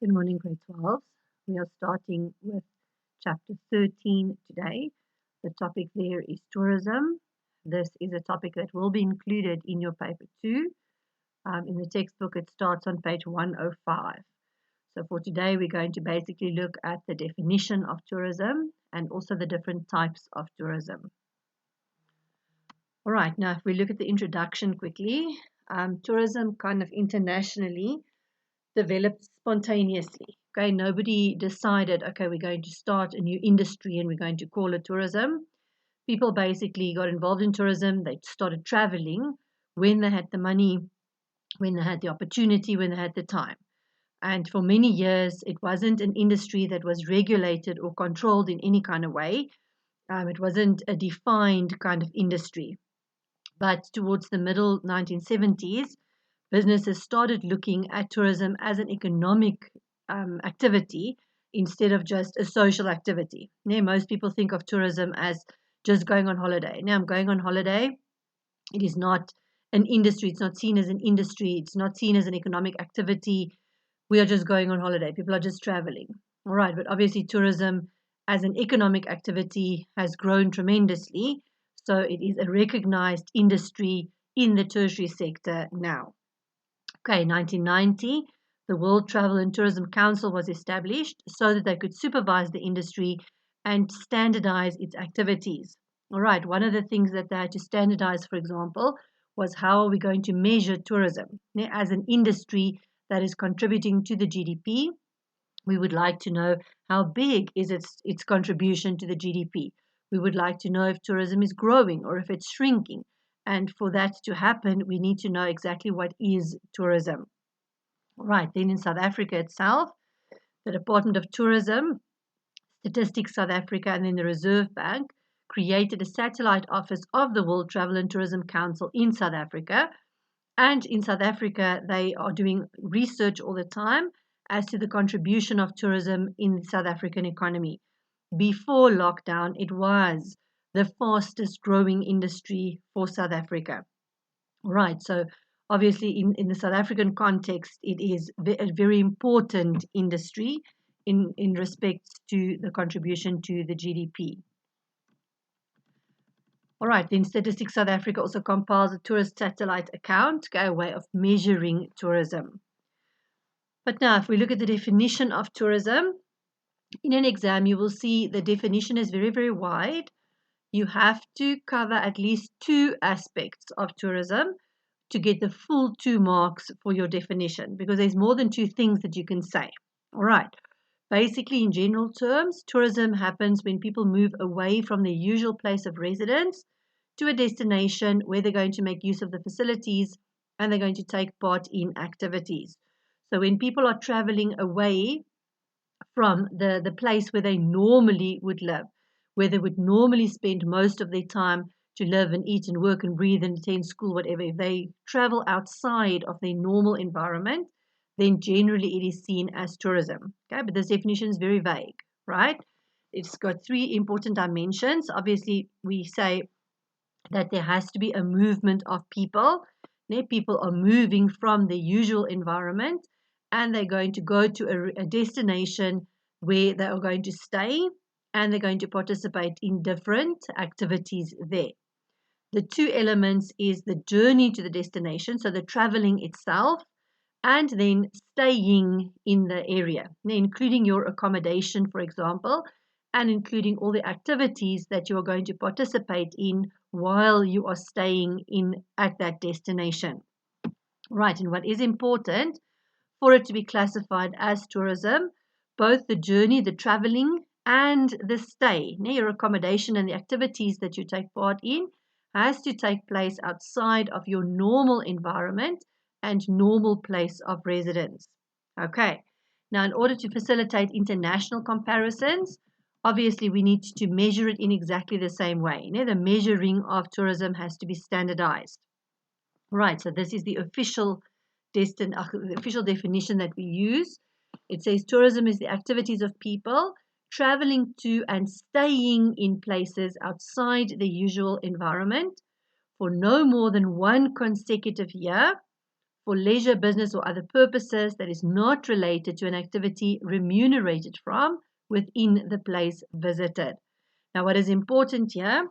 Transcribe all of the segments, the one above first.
Good morning, grade 12. We are starting with chapter 13 today. The topic there is tourism. This is a topic that will be included in your paper 2. In the textbook, it starts on page 105. So for today, we're going to basically look at the definition of tourism and also the different types of tourism. All right, now if we look at the introduction quickly, tourism kind of internationally developed spontaneously. Okay, nobody decided, okay, we're going to start a new industry and we're going to call it tourism. People basically got involved in tourism. They started traveling when they had the money, when they had the opportunity, when they had the time. And for many years, it wasn't an industry that was regulated or controlled in any kind of way. It wasn't a defined kind of industry. But towards the middle 1970s, businesses started looking at tourism as an economic activity instead of just a social activity. Now, most people think of tourism as just going on holiday. Now, I'm going on holiday. It is not an industry. It's not seen as an industry. It's not seen as an economic activity. We are just going on holiday. People are just traveling. All right. But obviously, tourism as an economic activity has grown tremendously. So it is a recognized industry in the tertiary sector now. Okay, 1990, the World Travel and Tourism Council was established so that they could supervise the industry and standardize its activities. All right, one of the things that they had to standardize, for example, was how are we going to measure tourism as an industry that is contributing to the GDP. We would like to know how big is its contribution to the GDP. We would like to know if tourism is growing or if it's shrinking. And for that to happen, we need to know exactly what is tourism. Right, then in South Africa itself, the Department of Tourism, Statistics South Africa, and then the Reserve Bank created a satellite office of the World Travel and Tourism Council in South Africa. And in South Africa, they are doing research all the time as to the contribution of tourism in the South African economy. Before lockdown, it was the fastest growing industry for South Africa. Right, so obviously in the South African context, it is a very important industry in respect to the contribution to the GDP. All right, then Statistics South Africa also compiles a tourist satellite account, a way of measuring tourism. But now, if we look at the definition of tourism, in an exam, you will see the definition is very, very wide. You have to cover at least 2 aspects of tourism to get the full 2 marks for your definition, because there's more than 2 things that you can say. All right. Basically, in general terms, tourism happens when people move away from their usual place of residence to a destination where they're going to make use of the facilities and they're going to take part in activities. So when people are traveling away from the place where they normally would live, where they would normally spend most of their time to live and eat and work and breathe and attend school, whatever, if they travel outside of their normal environment, then generally it is seen as tourism. Okay, but this definition is very vague, right? It's got 3 important dimensions. Obviously, we say that there has to be a movement of people. People are moving from their usual environment and they're going to go to a destination where they are going to stay and they're going to participate in different activities there. The 2 elements is the journey to the destination, so the traveling itself, and then staying in the area, including your accommodation, for example, and including all the activities that you are going to participate in while you are staying at that destination. Right, and what is important for it to be classified as tourism, both the journey, the traveling, and the stay, your accommodation and the activities that you take part in, has to take place outside of your normal environment and normal place of residence. Okay, now in order to facilitate international comparisons, obviously we need to measure it in exactly the same way. The measuring of tourism has to be standardized. Right, so this is the official definition that we use. It says tourism is the activities of people traveling to and staying in places outside the usual environment for no more than 1 consecutive year for leisure, business, or other purposes that is not related to an activity remunerated from within the place visited. Now, what is important here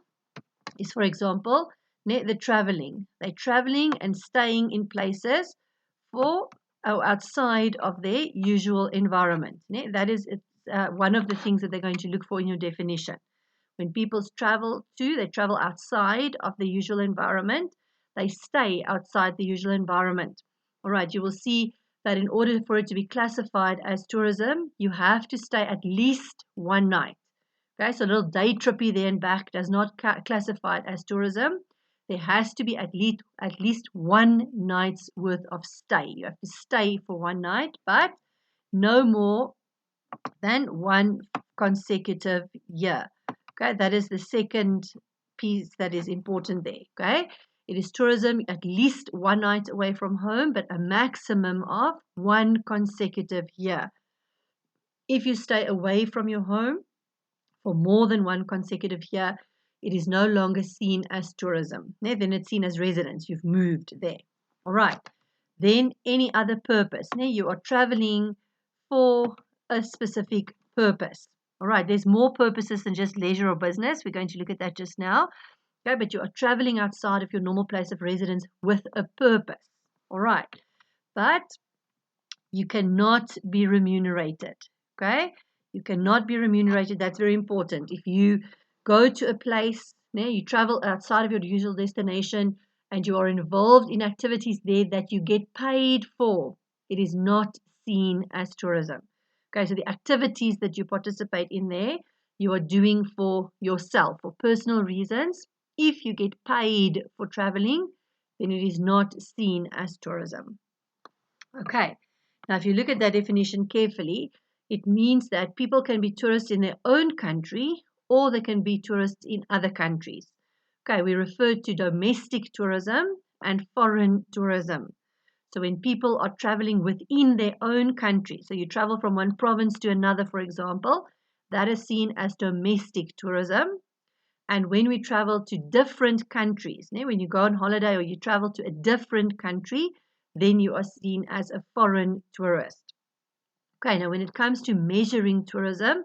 is, for example, the traveling. They're traveling and staying in places for or outside of their usual environment. That is one of the things that they're going to look for in your definition. When people they travel outside of the usual environment. They stay outside the usual environment. All right, you will see that in order for it to be classified as tourism, you have to stay at least one night. Okay, so a little day trippy there and back does not classify it as tourism. There has to be at least 1 night's worth of stay. You have to stay for 1 night, but no more than 1 consecutive year. Okay, that is the second piece that is important there. Okay, it is tourism at least 1 night away from home, but a maximum of 1 consecutive year. If you stay away from your home for more than 1 consecutive year, it is no longer seen as tourism. Then it's seen as residence. You've moved there. All right. Then any other purpose. You are traveling for a specific purpose. All right. There's more purposes than just leisure or business. We're going to look at that just now. Okay, but you are traveling outside of your normal place of residence with a purpose. All right. But you cannot be remunerated. Okay. You cannot be remunerated. That's very important. If you go to a place, you travel outside of your usual destination, and you are involved in activities there that you get paid for, it is not seen as tourism. Okay, so the activities that you participate in there, you are doing for yourself, for personal reasons. If you get paid for traveling, then it is not seen as tourism. Okay, now if you look at that definition carefully, it means that people can be tourists in their own country or they can be tourists in other countries. Okay, we refer to domestic tourism and foreign tourism. So when people are traveling within their own country, so you travel from one province to another, for example, that is seen as domestic tourism. And when we travel to different countries, when you go on holiday or you travel to a different country, then you are seen as a foreign tourist. Okay, now when it comes to measuring tourism,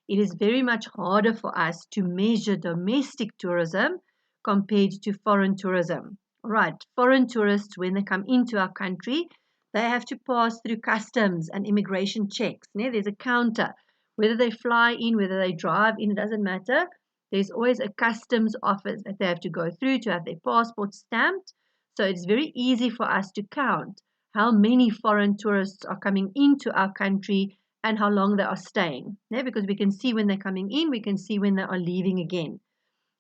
it is very much harder for us to measure domestic tourism compared to foreign tourism. All right, foreign tourists, when they come into our country, they have to pass through customs and immigration checks. There's a counter. Whether they fly in, whether they drive in, it doesn't matter. There's always a customs office that they have to go through to have their passport stamped. So it's very easy for us to count how many foreign tourists are coming into our country and how long they are staying. Because we can see when they're coming in, we can see when they are leaving again.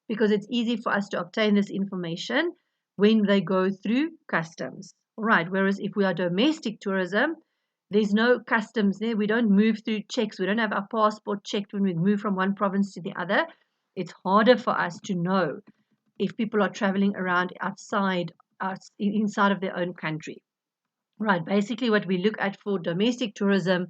Because it's easy for us to obtain this information when they go through customs. All right, whereas if we are domestic tourism, there's no customs there. We don't move through checks. We don't have our passport checked when we move from one province to the other. It's harder for us to know if people are traveling around inside of their own country. Right, basically what we look at for domestic tourism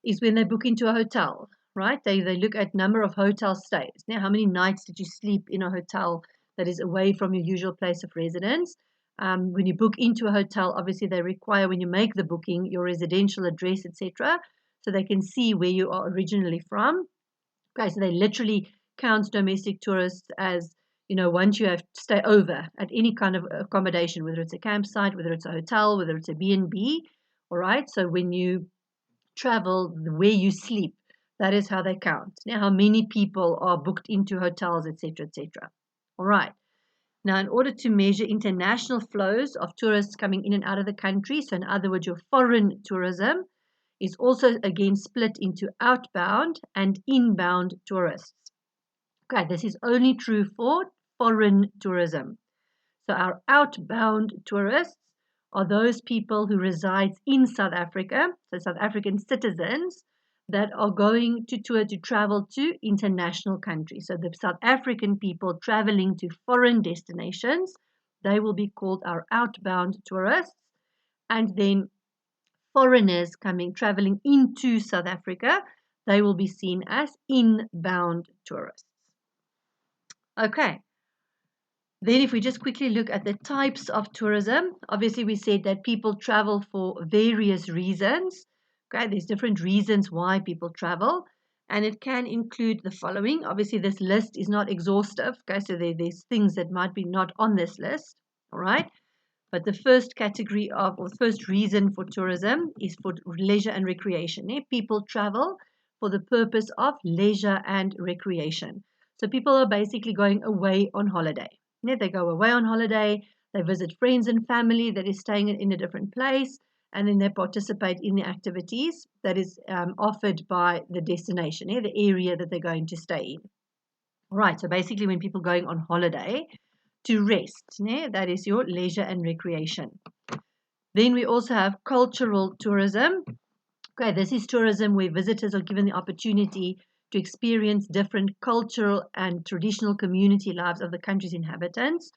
is when they book into a hotel, right? They look at number of hotel stays. Now, how many nights did you sleep in a hotel that is away from your usual place of residence? When you book into a hotel, obviously they require, when you make the booking, your residential address, etc., so they can see where you are originally from. Okay, so they literally count domestic tourists as, once you have to stay over at any kind of accommodation, whether it's a campsite, whether it's a hotel, whether it's a B&B, all right? So when you travel, where you sleep, that is how they count. Now, how many people are booked into hotels, etc., etc. All right. Now, in order to measure international flows of tourists coming in and out of the country, so in other words, your foreign tourism is also again split into outbound and inbound tourists. Okay, this is only true for foreign tourism. So our outbound tourists are those people who reside in South Africa, so South African citizens that are going to tour to travel to international countries. So the South African people traveling to foreign destinations, they will be called our outbound tourists. And then foreigners traveling into South Africa, they will be seen as inbound tourists. Okay. Then if we just quickly look at the types of tourism, obviously we said that people travel for various reasons. Okay, there's different reasons why people travel, and it can include the following. Obviously, this list is not exhaustive. Okay, so there's things that might be not on this list. All right. But the first category of, or first reason for tourism is for leisure and recreation. People travel for the purpose of leisure and recreation. So people are basically going away on holiday. They go away on holiday, they visit friends and family that is staying in a different place, and then they participate in the activities that is offered by the destination, the area that they're going to stay in. All right, so basically when people going on holiday, to rest, that is your leisure and recreation. Then we also have cultural tourism. Okay, this is tourism where visitors are given the opportunity to experience different cultural and traditional community lives of the country's inhabitants.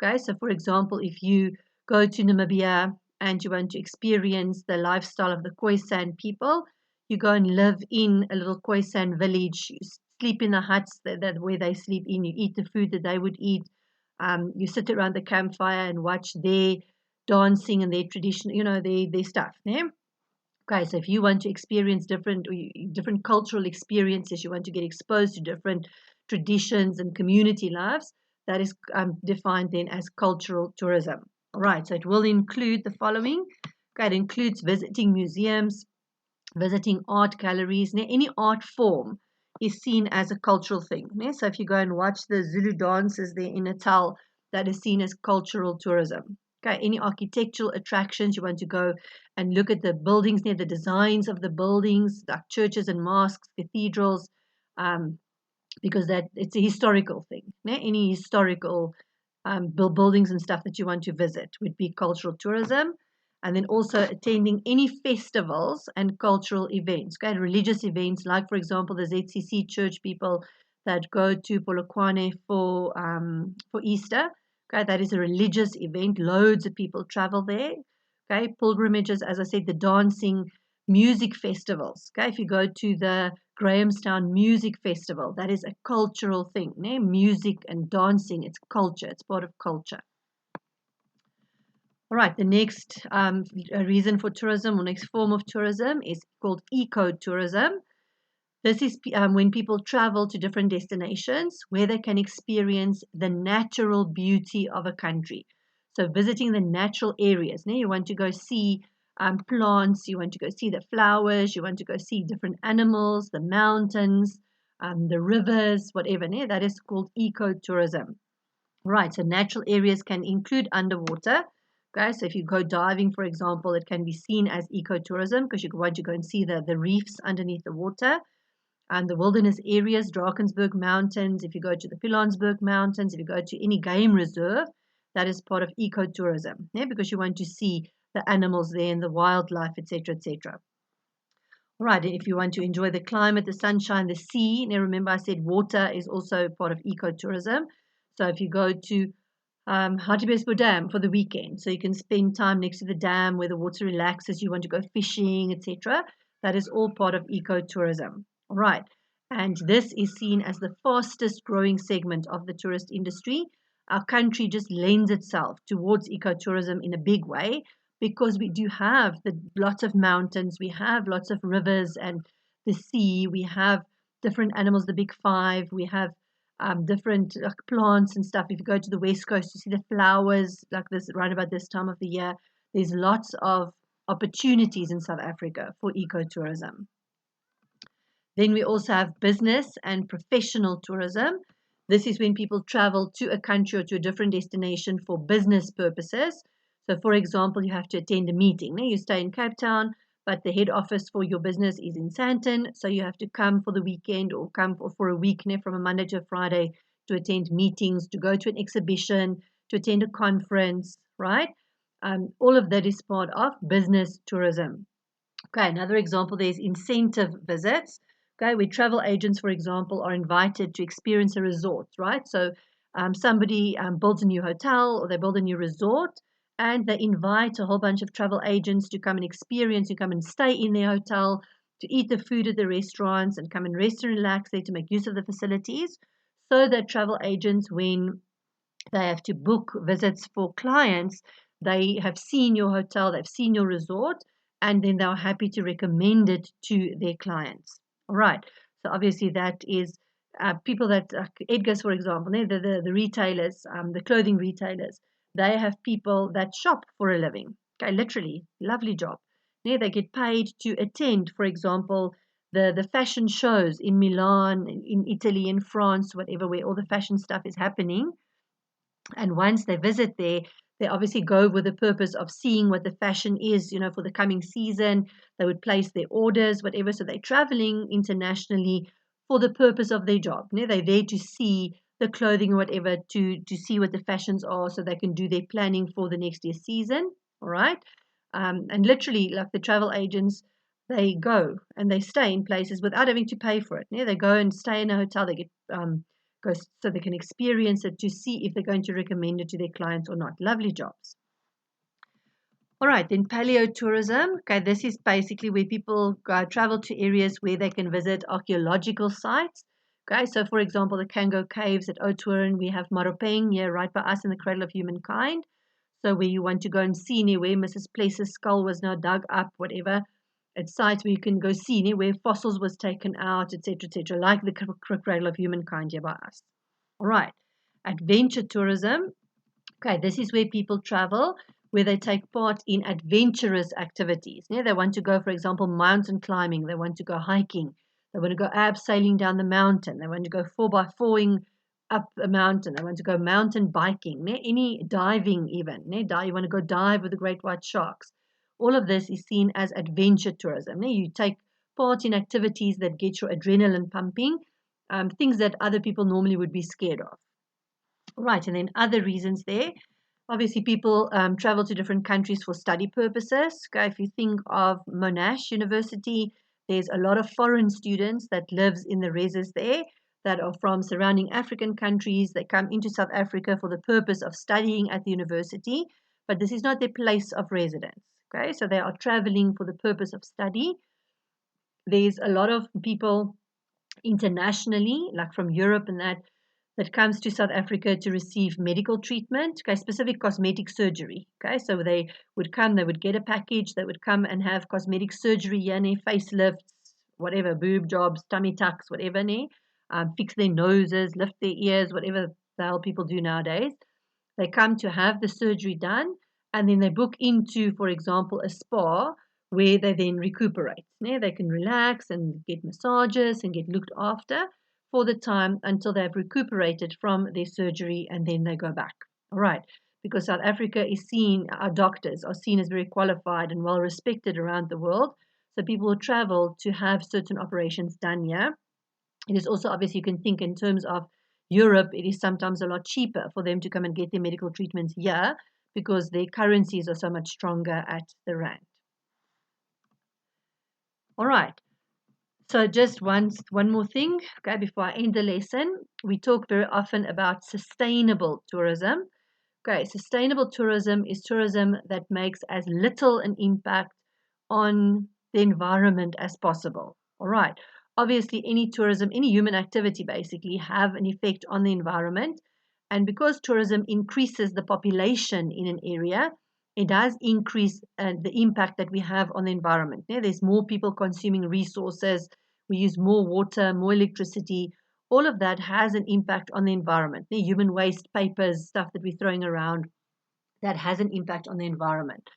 Okay, so for example, if you go to Namibia and you want to experience the lifestyle of the Khoisan people, you go and live in a little Khoisan village, you sleep in the huts where they sleep in, you eat the food that they would eat, you sit around the campfire and watch their dancing and their tradition, their stuff. Okay, so if you want to experience different cultural experiences, you want to get exposed to different traditions and community lives, that is defined then as cultural tourism. All right, so it will include the following. Okay, it includes visiting museums, visiting art galleries. Any art form is seen as a cultural thing. So if you go and watch the Zulu dances there in Natal, that is seen as cultural tourism. Okay, any architectural attractions, you want to go and look at the buildings, the designs of the buildings, like churches and mosques, cathedrals, because that it's a historical thing. Any historical buildings and stuff that you want to visit would be cultural tourism. And then also attending any festivals and cultural events, okay, religious events, like for example the ZCC church people that go to Polokwane for Easter. Okay, that is a religious event. Loads of people travel there. Okay, pilgrimages, as I said, the dancing, music festivals. Okay, if you go to the Grahamstown Music Festival, that is a cultural thing. Music and dancing, it's culture, it's part of culture. All right, the next reason for tourism or next form of tourism is called ecotourism. This is when people travel to different destinations where they can experience the natural beauty of a country. So visiting the natural areas. You want to go see plants, you want to go see the flowers, you want to go see different animals, the mountains, the rivers, whatever. That is called ecotourism. Right, so natural areas can include underwater. Okay, so if you go diving, for example, it can be seen as ecotourism because you want to go and see the reefs underneath the water. And the wilderness areas, Drakensberg Mountains, if you go to the Pilanesberg Mountains, if you go to any game reserve, that is part of ecotourism, because you want to see the animals there and the wildlife, etc., etc. All right, if you want to enjoy the climate, the sunshine, the sea, now remember I said water is also part of ecotourism. So if you go to Hartbeespoort Dam for the weekend, so you can spend time next to the dam where the water relaxes, you want to go fishing, etc. That is all part of ecotourism. All right, and this is seen as the fastest growing segment of the tourist industry. Our country just lends itself towards ecotourism in a big way because we do have lots of mountains, we have lots of rivers and the sea, we have different animals, the big five, we have different plants and stuff. If you go to the West Coast, you see the flowers like this right about this time of the year. There's lots of opportunities in South Africa for ecotourism. Then we also have business and professional tourism. This is when people travel to a country or to a different destination for business purposes. So, for example, you have to attend a meeting. You stay in Cape Town, but the head office for your business is in Sandton. So you have to come for the weekend or come for a week from a Monday to a Friday to attend meetings, to go to an exhibition, to attend a conference, right? All of that is part of business tourism. Okay, another example, there's incentive visits. Okay, where travel agents, for example, are invited to experience a resort, right? So somebody builds a new hotel or they build a new resort and they invite a whole bunch of travel agents to come and experience, to come and stay in their hotel, to eat the food at the restaurants and come and rest and relax there to make use of the facilities so that travel agents, when they have to book visits for clients. They have seen your hotel, they've seen your resort, and then they're happy to recommend it to their clients. All right. So obviously that is people that, Edgar's, for example, the retailers, the clothing retailers, they have people that shop for a living. Okay, literally, lovely job. They get paid to attend, for example, the fashion shows in Milan, in Italy, in France, whatever, where all the fashion stuff is happening. And once they visit there, they obviously go with the purpose of seeing what the fashion is, for the coming season. They would place their orders, whatever. So they're traveling internationally for the purpose of their job. They're there to see the clothing or whatever, to see what the fashions are, so they can do their planning for the next year's season. All right. And literally, like the travel agents, they go and they stay in places without having to pay for it. They go and stay in a hotel. They get so they can experience it, to see if they're going to recommend it to their clients or not. Lovely jobs. All right, then paleotourism. Okay, this is basically where people travel to areas where they can visit archaeological sites. Okay, so for example, the Kango Caves at Oudtshoorn, we have Maropeng here right by us in the Cradle of Humankind. So where you want to go and see where Mrs. Pless's skull was now dug up, whatever. It's sites where you can go see where fossils was taken out, etc., like the Cradle of Humankind here by us. All right, adventure tourism. Okay, this is where people travel, where they take part in adventurous activities. They want to go, for example, mountain climbing. They want to go hiking. They want to go abseiling down the mountain. They want to go 4x4ing up a mountain. They want to go mountain biking. Any diving even. You want to go dive with the great white sharks. All of this is seen as adventure tourism. You take part in activities that get your adrenaline pumping, things that other people normally would be scared of. Right, and then other reasons there. Obviously, people travel to different countries for study purposes. Okay, if you think of Monash University, there's a lot of foreign students that lives in the reses there that are from surrounding African countries. They come into South Africa for the purpose of studying at the university, but this is not their place of residence. Okay, so they are traveling for the purpose of study. There's a lot of people internationally, like from Europe and that comes to South Africa to receive medical treatment, okay, specific cosmetic surgery. Okay, so they would get a package, they would come and have cosmetic surgery, facelifts, whatever, boob jobs, tummy tucks, whatever, fix their noses, lift their ears, whatever the hell people do nowadays. They come to have the surgery done, and then they book into, for example, a spa where they then recuperate. They can relax and get massages and get looked after for the time until they've recuperated from their surgery, and then they go back. All right, because South Africa is seen, our doctors are seen as very qualified and well respected around the world. So people will travel to have certain operations done here. It is also obviously, you can think in terms of Europe, it is sometimes a lot cheaper for them to come and get their medical treatments here because their currencies are so much stronger at the rand. All right. So just one more thing, okay, before I end the lesson. We talk very often about sustainable tourism. Okay, sustainable tourism is tourism that makes as little an impact on the environment as possible. All right. Obviously, any tourism, any human activity basically have an effect on the environment. And because tourism increases the population in an area, it does increase the impact that we have on the environment. There's more people consuming resources. We use more water, more electricity. All of that has an impact on the environment. Human waste, papers, stuff that we're throwing around, that has an impact on the environment.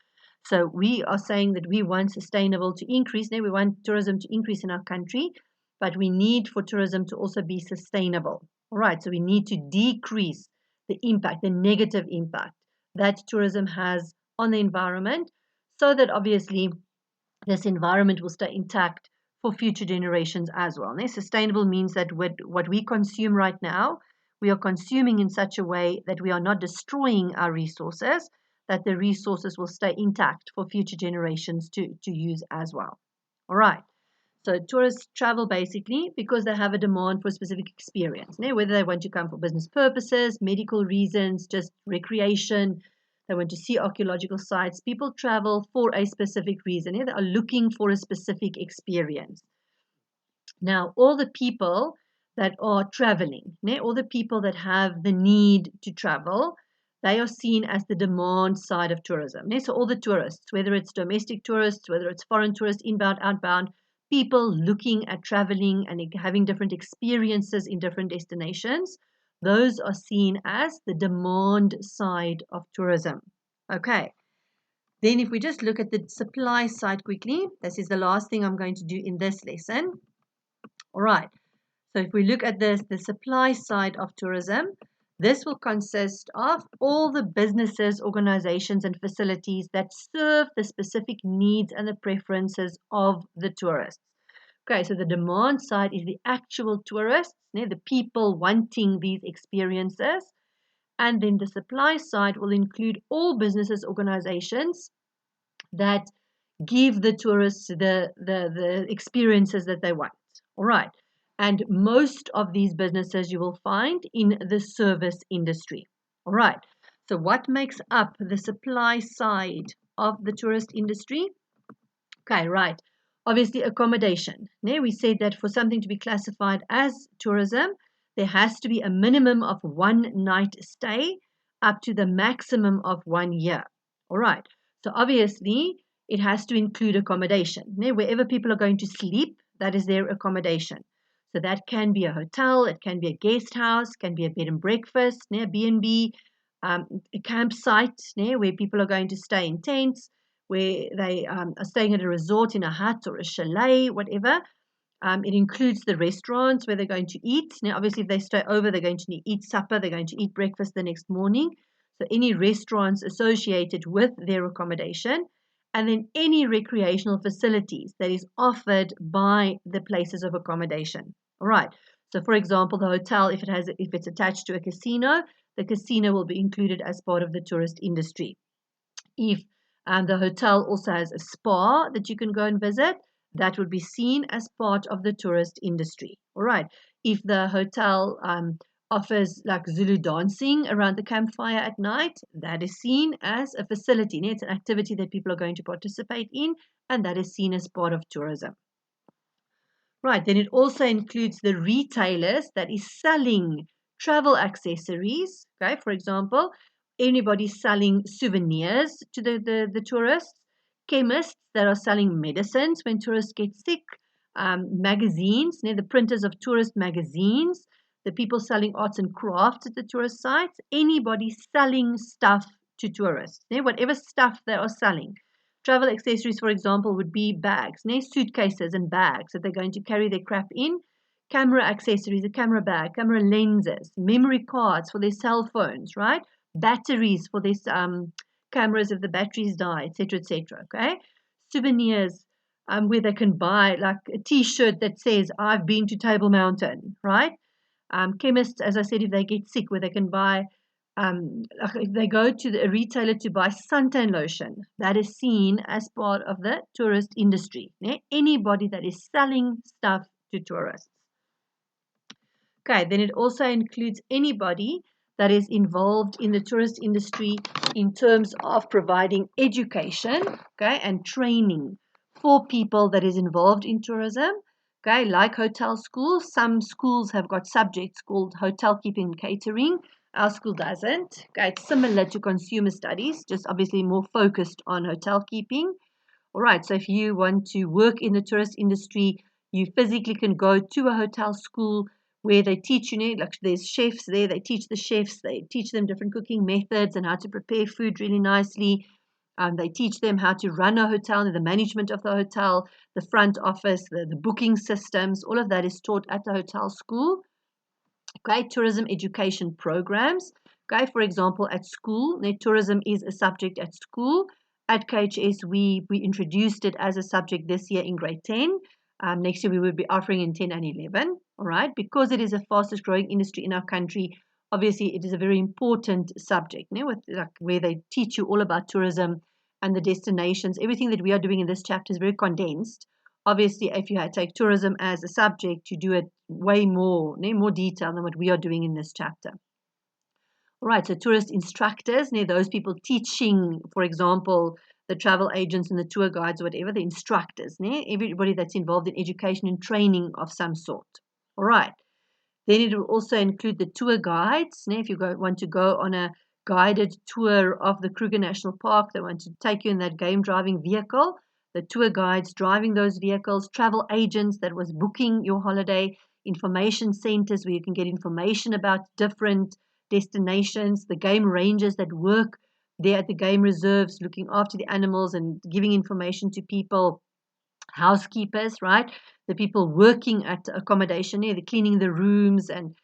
So we are saying that we want sustainable to increase. We want tourism to increase in our country, but we need for tourism to also be sustainable. All right, so we need to decrease the impact, the negative impact that tourism has on the environment, so that obviously this environment will stay intact for future generations as well. Sustainable means that what we consume right now, we are consuming in such a way that we are not destroying our resources, that the resources will stay intact for future generations to use as well. All right. So tourists travel basically because they have a demand for a specific experience, whether they want to come for business purposes, medical reasons, just recreation, they want to see archaeological sites. People travel for a specific reason. They are looking for a specific experience. Now, all the people that are traveling, all the people that have the need to travel, they are seen as the demand side of tourism. So all the tourists, whether it's domestic tourists, whether it's foreign tourists, inbound, outbound, people looking at traveling and having different experiences in different destinations, those are seen as the demand side of tourism. Okay. Then if we just look at the supply side quickly, this is the last thing I'm going to do in this lesson. All right. So if we look at this, the supply side of tourism, this will consist of all the businesses, organizations, and facilities that serve the specific needs and the preferences of the tourists. Okay, so the demand side is the actual tourists, the people wanting these experiences. And then the supply side will include all businesses, organizations that give the tourists the experiences that they want. All right. And most of these businesses you will find in the service industry. All right. So what makes up the supply side of the tourist industry? Okay, right. Obviously, accommodation. We said that for something to be classified as tourism, there has to be a minimum of 1 night stay up to the maximum of 1 year. All right. So obviously, it has to include accommodation. Wherever people are going to sleep, that is their accommodation. So that can be a hotel, it can be a guest house, can be a bed and breakfast, a B&B, a campsite, where people are going to stay in tents, where they are staying at a resort in a hut or a chalet, whatever. It includes the restaurants where they're going to eat. Now, obviously, if they stay over, they're going to eat supper, they're going to eat breakfast the next morning. So any restaurants associated with their accommodation, and then any recreational facilities that is offered by the places of accommodation. All right. So, for example, the hotel, if it's attached to a casino, the casino will be included as part of the tourist industry. If the hotel also has a spa that you can go and visit, that would be seen as part of the tourist industry. All right. If the hotel offers like Zulu dancing around the campfire at night, that is seen as a facility. It's an activity that people are going to participate in, and that is seen as part of tourism. Right, then it also includes the retailers that is selling travel accessories. Okay, for example, anybody selling souvenirs to the tourists, chemists that are selling medicines when tourists get sick, magazines, the printers of tourist magazines, the people selling arts and crafts at the tourist sites, anybody selling stuff to tourists, whatever stuff they are selling. Travel accessories, for example, would be bags, suitcases and bags that they're going to carry their crap in. Camera accessories, a camera bag, camera lenses, memory cards for their cell phones, right? Batteries for their cameras if the batteries die, etc., etc. Okay, souvenirs where they can buy like a T-shirt that says "I've been to Table Mountain," right? Chemists, as I said, if they get sick, where they can buy. If they go to a retailer to buy suntan lotion, that is seen as part of the tourist industry. Anybody that is selling stuff to tourists. Okay, then it also includes anybody that is involved in the tourist industry in terms of providing education, okay, and training for people that is involved in tourism. Okay, like hotel schools, some schools have got subjects called hotel keeping and catering. Our school doesn't. Okay, it's similar to consumer studies, just obviously more focused on hotel keeping. All right, so if you want to work in the tourist industry, you physically can go to a hotel school where they teach you, like there's chefs there, they teach the chefs, they teach them different cooking methods and how to prepare food really nicely. They teach them how to run a hotel, the management of the hotel, the front office, the booking systems, all of that is taught at the hotel school. Okay, tourism education programs. Okay, for example, at school, tourism is a subject at school. At KHS, we introduced it as a subject this year in grade 10. Next year, we will be offering in 10 and 11. All right, because it is the fastest growing industry in our country, obviously, it is a very important subject, where they teach you all about tourism and the destinations. Everything that we are doing in this chapter is very condensed. Obviously, if you take tourism as a subject, you do it way more detail than what we are doing in this chapter. All right, so tourist instructors, those people teaching, for example, the travel agents and the tour guides or whatever, the instructors, everybody that's involved in education and training of some sort. All right. Then it will also include the tour guides. If you want to go on a guided tour of the Kruger National Park, they want to take you in that game driving vehicle. The tour guides driving those vehicles, travel agents that was booking your holiday, information centers where you can get information about different destinations, the game rangers that work there at the game reserves looking after the animals and giving information to people, housekeepers, right? The people working at accommodation, they're cleaning the rooms and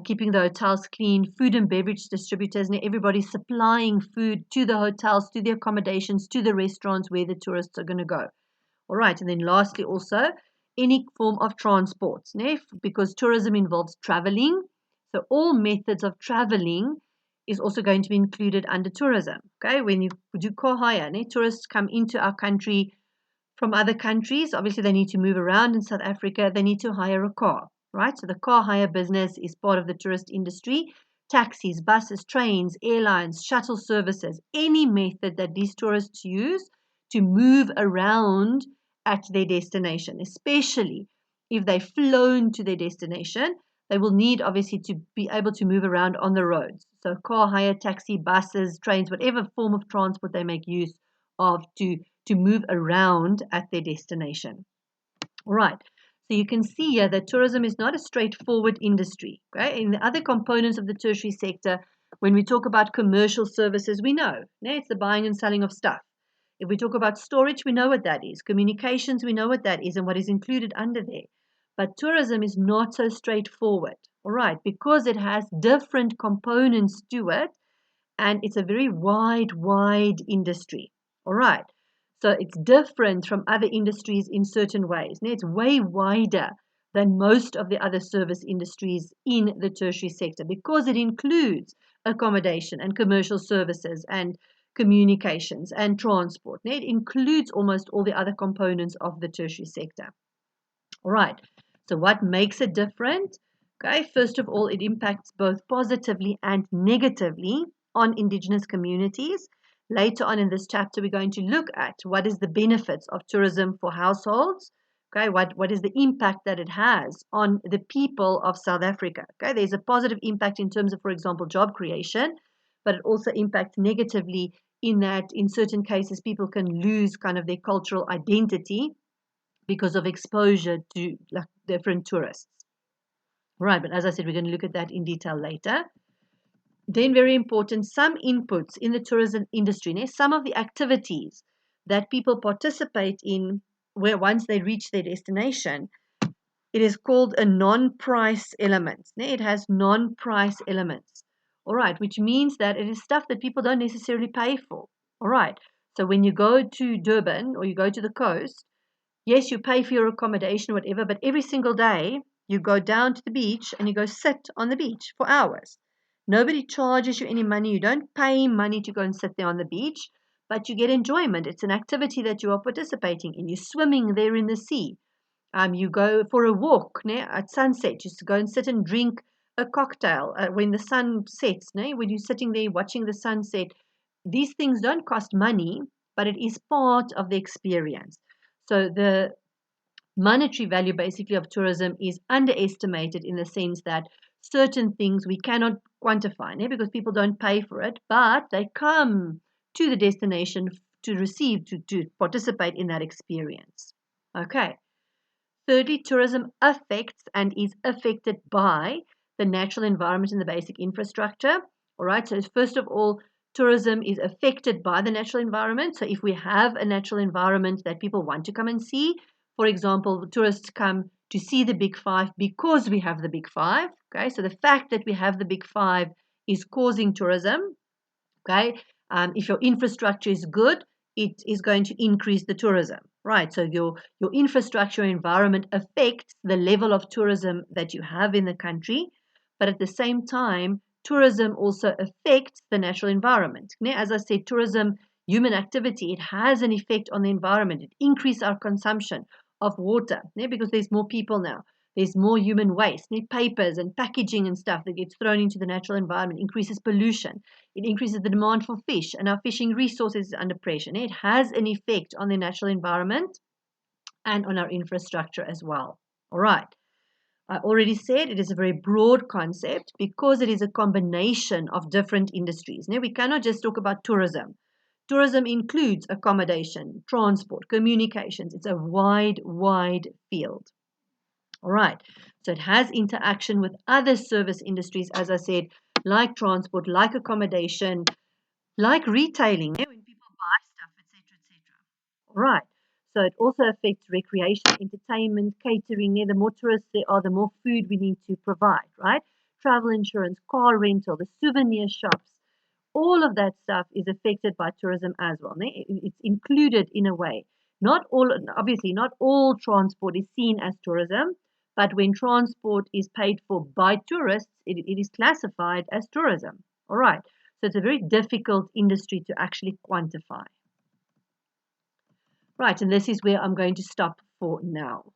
keeping the hotels clean, food and beverage distributors, and everybody supplying food to the hotels, to the accommodations, to the restaurants where the tourists are going to go. All right, and then lastly also, any form of transport, because tourism involves traveling. So all methods of traveling is also going to be included under tourism. Okay, when you do car hire, tourists come into our country from other countries. Obviously, they need to move around in South Africa. They need to hire a car, right? So the car hire business is part of the tourist industry. Taxis, buses, trains, airlines, shuttle services, any method that these tourists use to move around at their destination, especially if they've flown to their destination, they will need obviously to be able to move around on the roads. So car hire, taxi, buses, trains, whatever form of transport they make use of to move around at their destination. All right. So you can see here that tourism is not a straightforward industry. Okay? In the other components of the tertiary sector, when we talk about commercial services, we know it's the buying and selling of stuff. If we talk about storage, we know what that is. Communications, we know what that is and what is included under there. But tourism is not so straightforward, all right, because it has different components to it, and it's a very wide industry, all right. So it's different from other industries in certain ways. It's way wider than most of the other service industries in the tertiary sector because it includes accommodation and commercial services and communications and transport. It includes almost all the other components of the tertiary sector. All right. So what makes it different? Okay, first of all, it impacts both positively and negatively on Indigenous communities. Later on in this chapter, we're going to look at what is the benefits of tourism for households. Okay, what is the impact that it has on the people of South Africa? Okay, there's a positive impact in terms of, for example, job creation, but it also impacts negatively in that in certain cases people can lose kind of their cultural identity because of exposure to like different tourists. Right, but as I said, we're going to look at that in detail later. Then very important, some inputs in the tourism industry, some of the activities that people participate in where once they reach their destination, it is called a non-price element. It has non-price elements. All right, which means that it is stuff that people don't necessarily pay for. All right, so when you go to Durban or you go to the coast, yes, you pay for your accommodation, whatever, but every single day you go down to the beach and you go sit on the beach for hours. Nobody charges you any money. You don't pay money to go and sit there on the beach, but you get enjoyment. It's an activity that you are participating in. You're swimming there in the sea. You go for a walk at sunset, just to go and sit and drink a cocktail when the sun sets. When you're sitting there watching the sunset, these things don't cost money, but it is part of the experience. So the monetary value basically of tourism is underestimated in the sense that certain things we cannot quantify because people don't pay for it, but they come to the destination to receive, to participate in that experience. Okay. Thirdly, tourism affects and is affected by the natural environment and the basic infrastructure. All right, so first of all, tourism is affected by the natural environment. So if we have a natural environment that people want to come and see, for example, tourists come to see the Big Five because we have the Big Five. Okay, so the fact that we have the Big Five is causing tourism. Okay, if your infrastructure is good, it is going to increase the tourism, right? So your infrastructure environment affects the level of tourism that you have in the country, but at the same time, tourism also affects the natural environment. As I said, tourism, human activity, it has an effect on the environment. It increases our consumption of water because there's more people now. There's more human waste, papers and packaging and stuff that gets thrown into the natural environment, increases pollution. It increases the demand for fish, and our fishing resources is under pressure. It has an effect on the natural environment and on our infrastructure as well. All right. I already said it is a very broad concept because it is a combination of different industries. Now, we cannot just talk about tourism. Tourism includes accommodation, transport, communications. It's a wide, wide field. All right. So it has interaction with other service industries, as I said, like transport, like accommodation, like retailing, when people buy stuff, etc., etc. All right. So it also affects recreation, entertainment, catering. The more tourists there are, the more food we need to provide, right? Travel insurance, car rental, the souvenir shops, all of that stuff is affected by tourism as well. It's included in a way. Not all, obviously, not all transport is seen as tourism, but when transport is paid for by tourists, it is classified as tourism. All right. So it's a very difficult industry to actually quantify. Right, and this is where I'm going to stop for now.